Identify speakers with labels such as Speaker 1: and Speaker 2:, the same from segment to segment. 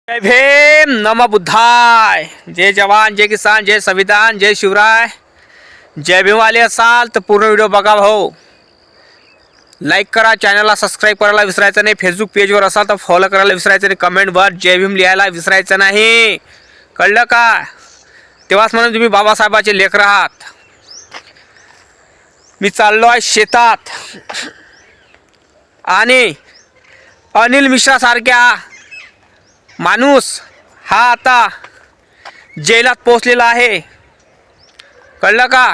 Speaker 1: जय भीम, नमः बुद्धाय, जय जवान, जय किसान, जय संविधान, जय शिवराय. जय भीमवाले असाल तर पूर्ण व्हिडिओ बघा भाऊ. लाईक करा, चॅनलला सबस्क्राईब करायला विसरायचं नाही. फेसबुक पेजवर असाल तर फॉलो करायला विसरायचं नाही. कमेंटवर जय भीम लिहायला विसरायचं नाही. कळलं का? तेव्हाच म्हणून तुम्ही बाबासाहेबाचे लेकर आहात. मी चाललो आहे शेतात आणि अनिल मिश्रा सारख्या माणूस हा आता जेलात पोहोचलेला आहे. कळलं का?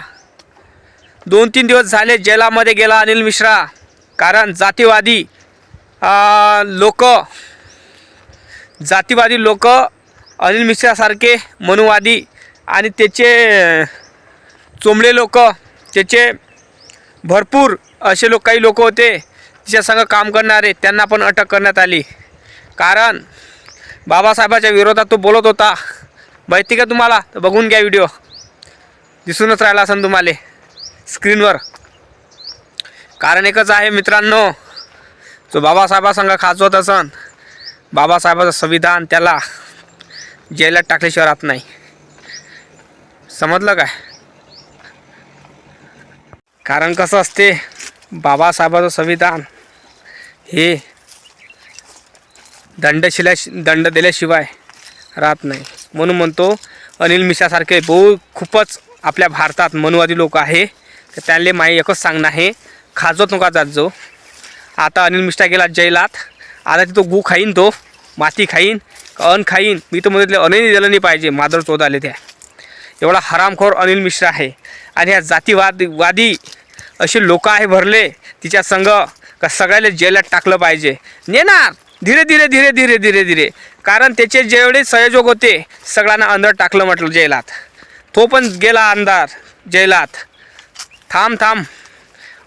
Speaker 1: 2-3 दिवस झाले जेलामध्ये गेला अनिल मिश्रा. कारण जातीवादी लोक अनिल मिश्रासारखे मनुवादी आणि त्याचे चोंबळे लोक, त्याचे भरपूर असे काही लोक होते तिच्या संग काम करणारे, त्यांना पण अटक करण्यात आली. कारण बाबासाहेबाच्या विरोधात तो बोलत होता. माहिती का तुम्हाला? तर बघून घ्या, व्हिडिओ दिसूनच राहिला असेल तुम्हाला स्क्रीनवर. कारण एकच आहे मित्रांनो, जो बाबासाहेबासंग खाचवत असन, बाबासाहेबाचं संविधान त्याला जेलात टाकल्याशिवाय राहत नाही. समजलं काय? कारण कसं असते, बाबासाहेबाचं संविधान हे दंड दिल्याशिवाय राहत नाही. म्हणून म्हणतो अनिल मिश्रासारखे खूपच आपल्या भारतात मनुवादी लोक आहे, तर त्यांना माई एकच सांगणं आहे, खाजवत नका जात जो. आता अनिल मिश्रा गेला जेलात. आता तिथं गू खाईन, तो माती खाईन, अन्न खाईन. मी तर म्हणले अनही दिलं नाही पाहिजे. मादर चोद आले त्या. एवढा हरामखोर अनिल मिश्रा आहे. आणि ह्या जातीवादी असे लोक आहे भरले तिच्या संघ का सगळ्याला जेलात टाकलं पाहिजे. नेणार धीरे धीरे. कारण त्याचे जेवढे संयोजक होते सगळ्यांना अंदर टाकलं म्हटलं जेलात. तो पण गेला अंदर जेलात. थांब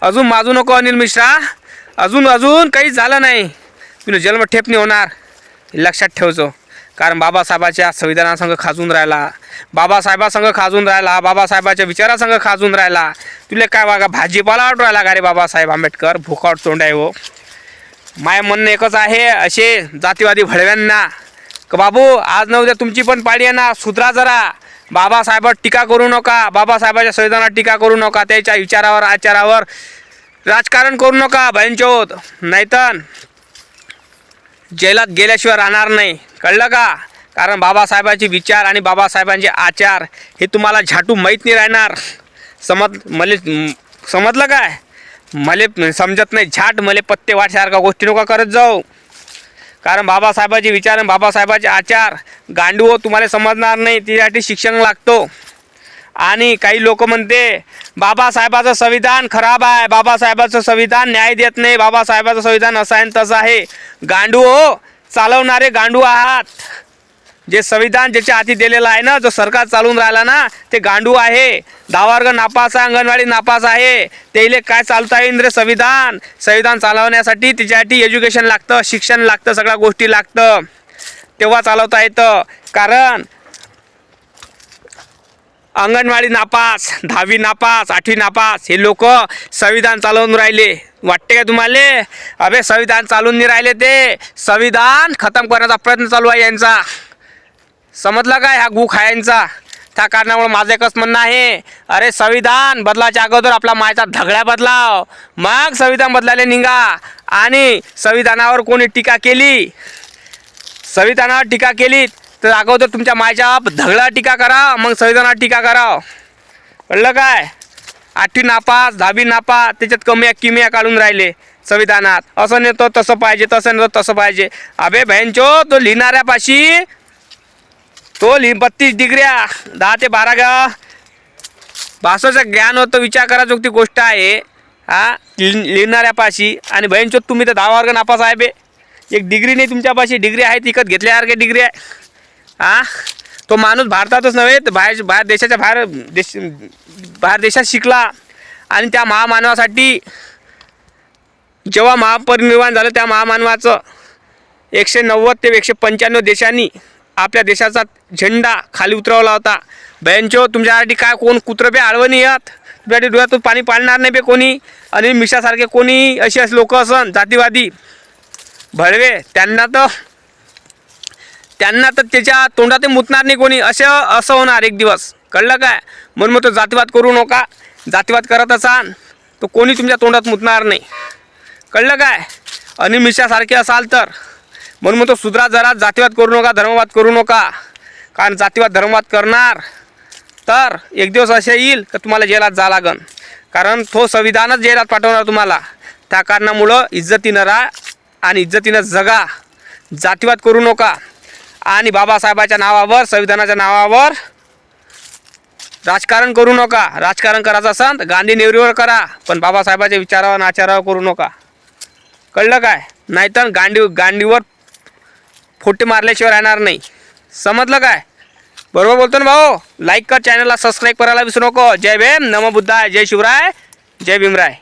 Speaker 1: अजून माजू नको अनिल मिश्रा. अजून काही झालं नाही, तुला जन्म ठेपणी होणार, लक्षात ठेवजो. कारण बाबासाहेबाच्या संविधानासंग खाजून राहिला, बाबासाहेबाच्या विचारासंग खाजून राहिला. तुला काय वागा भाजीपाला वाटू राहिला का रे बाबासाहेब आंबेडकर? भुकाट तोंड आहे हो. माय म्हणणं एकच आहे असे जातीवादी भडव्यांना, का बाबू आज न उद्या तुमची पण पाळी आहे ना, सुधरा जरा. बाबासाहेबावर टीका करू नका, बाबासाहेबाच्या संविधानावर टीका करू नका, त्याच्या विचारावर आचारावर राजकारण करू नका बहिणचोद. नाहीतर जेलात गेल्याशिवाय राहणार नाही. कळलं का? कारण बाबासाहेबांचे विचार आणि बाबासाहेबांचे आचार हे तुम्हाला झाटू माहीत नाही राहणार. समजलं काय? मले समजत नाही झाट, मले पत्ते वाटसारखा गोष्टी नका करत जाऊ. कारण बाबासाहेबाचे विचार आणि बाबासाहेबाचे आचार गांडू तुम्हाला समजणार नाही. त्यासाठी शिक्षण लागतो. आणि काही लोक म्हणते बाबासाहेबाचं संविधान खराब आहे, बाबासाहेबाचं संविधान न्याय देत नाही, बाबासाहेबाचं संविधान असं आहे तसं आहे. गांडू हो, चालवणारे गांडू आहात. जे संविधान ज्याच्या हाती दिलेलं आहे ना, जो सरकार चालून राहिला ना, ते गांडू आहे. 10 वर्ग नापास आहे, अंगणवाडी नापास आहे. त्याला काय चालता येईल रे संविधान चालवण्यासाठी? त्याच्यासाठी एज्युकेशन लागतं, शिक्षण लागतं, सगळ्या गोष्टी लागतं, तेव्हा चालवता येतं. कारण अंगणवाडी नापास, 10वी नापास, 8वी नापास हे लोक संविधान चालवून राहिले. वाटते का तुम्हाला? अबे संविधान चालून नाही राहिले, ते संविधान खतम करण्याचा प्रयत्न चालू आहे यांचा. समजलं काय? हा गू खायांचा. त्या कारणामुळे माझं एकच म्हणणं आहे, अरे संविधान बदलाच्या अगोदर आपला मायचा धगड्या बदलाव, मग संविधान बदलायला निघा. आणि संविधानावर कोणी टीका केली तर अगोदर तुमच्या मायच्या धगडा टीका करा, मग संविधानावर टीका करा. कळलं काय? 8वी नापास, 10वी नापास, त्याच्यात किमया काढून राहिले संविधानात. असं नाही तो तसं पाहिजे, तसं नाही तो तसं पाहिजे. अबे बहिणचो, तो लिहिणाऱ्यापाशी 32 डिग्र्या, 10 ते 12 भाषेचं ज्ञान होतं. विचार करायची ती गोष्ट आहे हा लिहिणाऱ्यापाशी. आणि बहिणचो तुम्ही तर 10 वर्ग नापास आहे बे. एक डिग्री नाही तुमच्यापाशी. डिग्री आहे विकत घेतल्यासारखे डिग्री आहे हा. तो माणूस भारतातच नव्हे तर बाहेर देशात शिकला. आणि त्या महामानवासाठी जेव्हा महापरिनिर्वाण झालं, त्या महामानवाचं 190 ते 195 देशांनी आपल्या देशाचा झेंडा खाली उतरवला होता. बहिणचो तुमच्यासाठी काय कोण कुत्रबे आळवणी येत? तुमच्यासाठी डोळ्यातून पाणी पाळणार नाही बे कोणी. आणि मिश्रासारखे कोणी असे लोक असन जातीवादी भडवे, त्यांना तर त्यांना तर त्याच्या तोंडात मुतणार नाही कोणी, असं होणार एक दिवस. कळलं काय? म्हणून मग तो जातीवाद करू नका. जातीवाद करत असाल तो कोणी तुमच्या तोंडात मुतणार नाही. कळलं काय? अनिल मिश्रासारखे असाल तर. म्हणून मग तो सुधरा जरा. जातीवाद करू नका, धर्मवाद करू नका. कारण जातीवाद धर्मवाद करणार तर एक दिवस असे येईल तर तुम्हाला जेलात जा लागन. कारण तो संविधानच जेलात पाठवणार तुम्हाला. त्या कारणामुळं इज्जतीनं राहा आणि इज्जतीनं जगा. जातीवाद करू नका. आणि बाबासाहेबाच्या नावावर, संविधानाच्या नावावर राजकारण करू नका. राजकारण करायचं असेल तर गांधी नेहरूवर करा, पण बाबासाहेबाच्या विचारावर आणि आचारावर करू नका. कळलं काय? नाहीतर गांडीवर फोटे मारल्याशिवाय राहणार नाही. समजलं काय? बरोबर बोलतो ना भाऊ? लाईक कर, चॅनलला सबस्क्राईब करायला विसरू नको. जय भीम, नमो बुद्धाय, जय शिवराय, जय भीमराय.